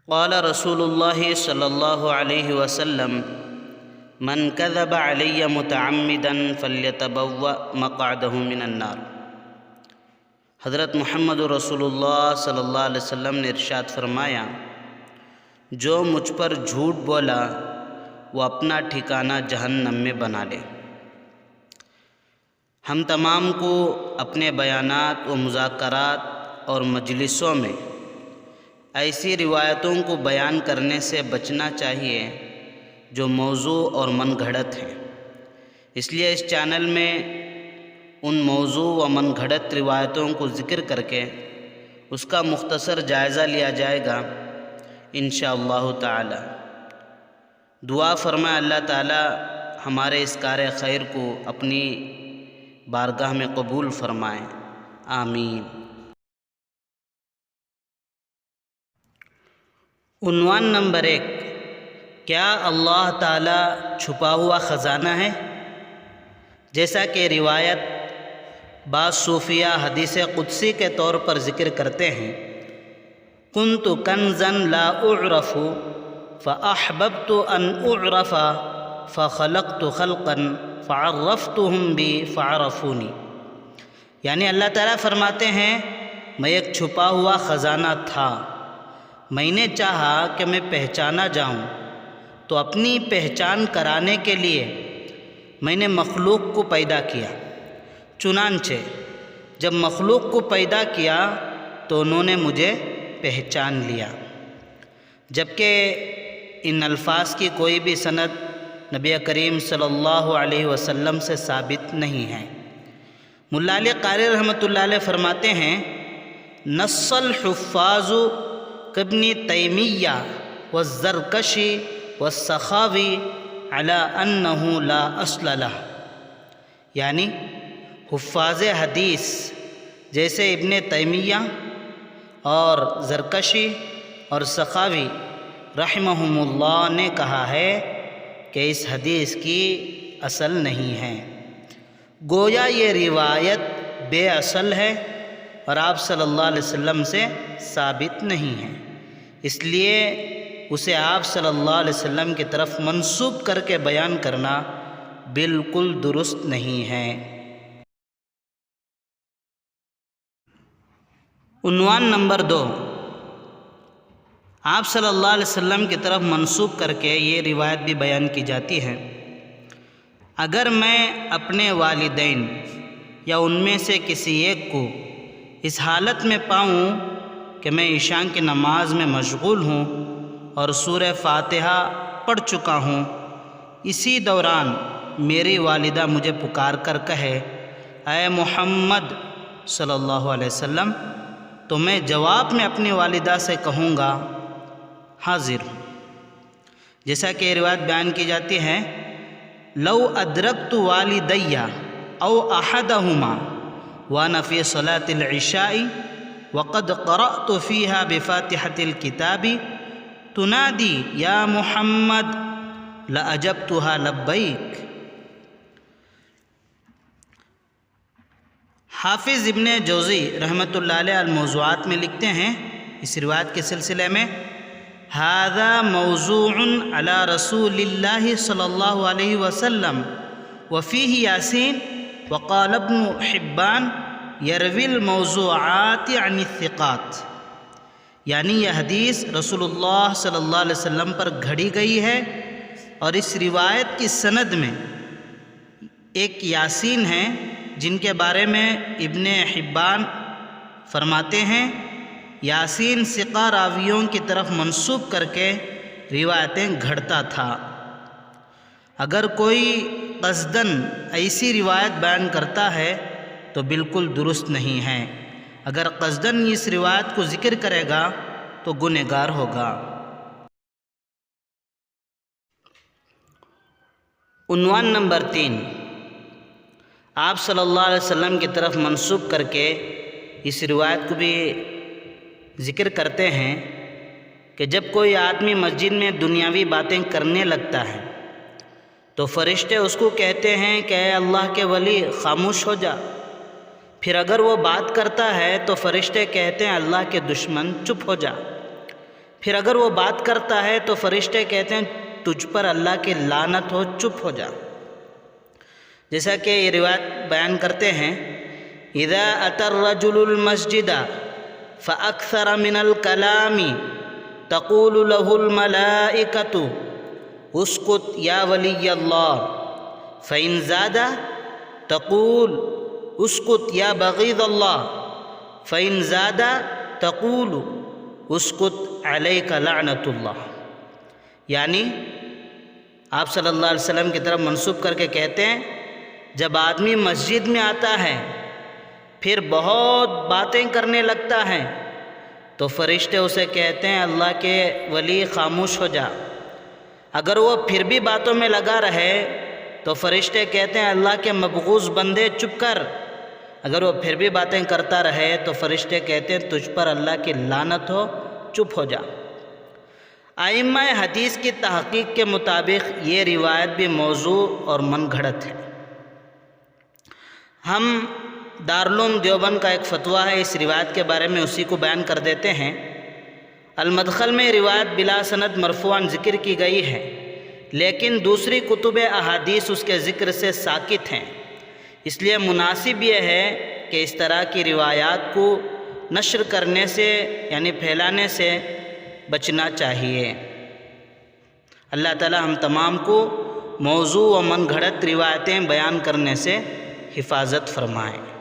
قال رسول اللہ صلی اللہ علیہ وسلم من کذب علی متعمدا فلیتبوأ مقعدہ من النار۔ حضرت محمد رسول اللہ صلی اللہ علیہ وسلم نے ارشاد فرمایا، جو مجھ پر جھوٹ بولا وہ اپنا ٹھکانہ جہنم میں بنا لے۔ ہم تمام کو اپنے بیانات و مذاکرات اور مجلسوں میں ایسی روایتوں کو بیان کرنے سے بچنا چاہیے جو موضوع اور من گھڑت ہیں۔ اس لیے اس چینل میں ان موضوع و من گھڑت روایتوں کو ذکر کر کے اس کا مختصر جائزہ لیا جائے گا انشاءاللہ تعالی۔ دعا فرمائے اللہ تعالی ہمارے اس کار خیر کو اپنی بارگاہ میں قبول فرمائیں، آمین۔ عنوان نمبر 1، کیا اللہ تعالی چھپا ہوا خزانہ ہے؟ جیسا کہ روایت بعض صوفیہ حدیث قدسی کے طور پر ذکر کرتے ہیں، کنت کنزا لا اعرف فاحببت ان اعرف فخلقت خلقا فعرفتهم بی فعرفونی۔ یعنی اللہ تعالیٰ فرماتے ہیں میں ایک چھپا ہوا خزانہ تھا، میں نے چاہا کہ میں پہچانا جاؤں تو اپنی پہچان کرانے کے لیے میں نے مخلوق کو پیدا کیا۔ چنانچہ جب مخلوق کو پیدا کیا تو انہوں نے مجھے پہچان لیا۔ جبکہ ان الفاظ کی کوئی بھی سند نبی کریم صلی اللہ علیہ وسلم سے ثابت نہیں ہے۔ ملا علی قاری رحمۃ اللہ علیہ فرماتے ہیں، نص الحفاظ کابن تیمیہ والزرکشی والسخاوی علی انہ لا اصل لہ۔ یعنی حفاظ حدیث جیسے ابن تیمیہ اور زرکشی اور سخاوی رحمہم اللہ نے کہا ہے کہ اس حدیث کی اصل نہیں ہے۔ گویا یہ روایت بے اصل ہے اور آپ صلی اللہ علیہ وسلم سے ثابت نہیں ہے، اس لیے اسے آپ صلی اللہ علیہ وسلم کی طرف منسوب کر کے بیان کرنا بالکل درست نہیں ہے۔ عنوان نمبر 2، آپ صلی اللہ علیہ وسلم کی طرف منسوب کر کے یہ روایت بھی بیان کی جاتی ہے، اگر میں اپنے والدین یا ان میں سے کسی ایک کو اس حالت میں پاؤں کہ میں عشاء کی نماز میں مشغول ہوں اور سورہ فاتحہ پڑھ چکا ہوں، اسی دوران میری والدہ مجھے پکار کر کہے اے محمد صلی اللہ علیہ وسلم، تو میں جواب میں اپنی والدہ سے کہوں گا حاضر ہوں۔ جیسا کہ روایت بیان کی جاتی ہے، لو ادرکت والدی او احدہما وانا فی صلاة العشاء وقد قرأت فیہا بفاتحة الکتاب تنادی یا محمد لأجبتها لبیک۔ حافظ ابن جوزی رحمۃ اللہ علیہ الموضوعات میں لکھتے ہیں اس روایت کے سلسلے میں، ھذا موضوع علی رسول اللہ صلی اللہ علیہ وسلم وفیہ یاسین وقال ابن حبان یروی الموضوعات عن الثقات۔ یعنی یہ حدیث رسول اللہ صلی اللہ علیہ وسلم پر گھڑی گئی ہے اور اس روایت کی سند میں ایک یاسین ہیں جن کے بارے میں ابن حبان فرماتے ہیں یاسین ثقہ راویوں کی طرف منسوب کر کے روایتیں گھڑتا تھا۔ اگر کوئی قصداً ایسی روایت بیان کرتا ہے تو بالکل درست نہیں ہے، اگر قصداً اس روایت کو ذکر کرے گا تو گنہگار ہوگا۔ عنوان نمبر 3، آپ صلی اللہ علیہ وسلم کی طرف منسوب کر کے اس روایت کو بھی ذکر کرتے ہیں کہ جب کوئی آدمی مسجد میں دنیاوی باتیں کرنے لگتا ہے تو فرشتے اس کو کہتے ہیں کہ اے اللہ کے ولی خاموش ہو جا، پھر اگر وہ بات کرتا ہے تو فرشتے کہتے ہیں اللہ کے دشمن چپ ہو جا۔ پھر اگر وہ بات کرتا ہے تو فرشتے کہتے ہیں تجھ پر اللہ کی لعنت ہو، چپ ہو جا۔ جیسا کہ یہ روایت بیان کرتے ہیں، اذا اتى الرجل المسجد فاکثر من الکلام تقول له الملائکة اسکت یا ولی اللہ، فإن زاد تقول اسکت یا بغیض اللہ، فإن زاد تقول اسکت علیک لعنت اللہ۔ یعنی آپ صلی اللہ علیہ وسلم کی طرف منسوب کر کے کہتے ہیں، جب آدمی مسجد میں آتا ہے پھر بہت باتیں کرنے لگتا ہے تو فرشتے اسے کہتے ہیں اللہ کے ولی خاموش ہو جا۔ اگر وہ پھر بھی باتوں میں لگا رہے تو فرشتے کہتے ہیں اللہ کے مبغوض بندے چپ کر۔ اگر وہ پھر بھی باتیں کرتا رہے تو فرشتے کہتے ہیں تجھ پر اللہ کی لعنت ہو، چپ ہو جا۔ ائمہ حدیث کی تحقیق کے مطابق یہ روایت بھی موضوع اور من گھڑت ہے۔ ہم دارالعلوم دیوبند کا ایک فتویٰ ہے، اس روایت کے بارے میں اسی کو بیان کر دیتے ہیں۔ المدخل میں روایت بلا سند مرفوعاً ذکر کی گئی ہے، لیکن دوسری کتب احادیث اس کے ذکر سے ساکت ہیں، اس لیے مناسب یہ ہے کہ اس طرح کی روایات کو نشر کرنے سے یعنی پھیلانے سے بچنا چاہیے۔ اللہ تعالی ہم تمام کو موضوع و من گھڑت روایتیں بیان کرنے سے حفاظت فرمائیں۔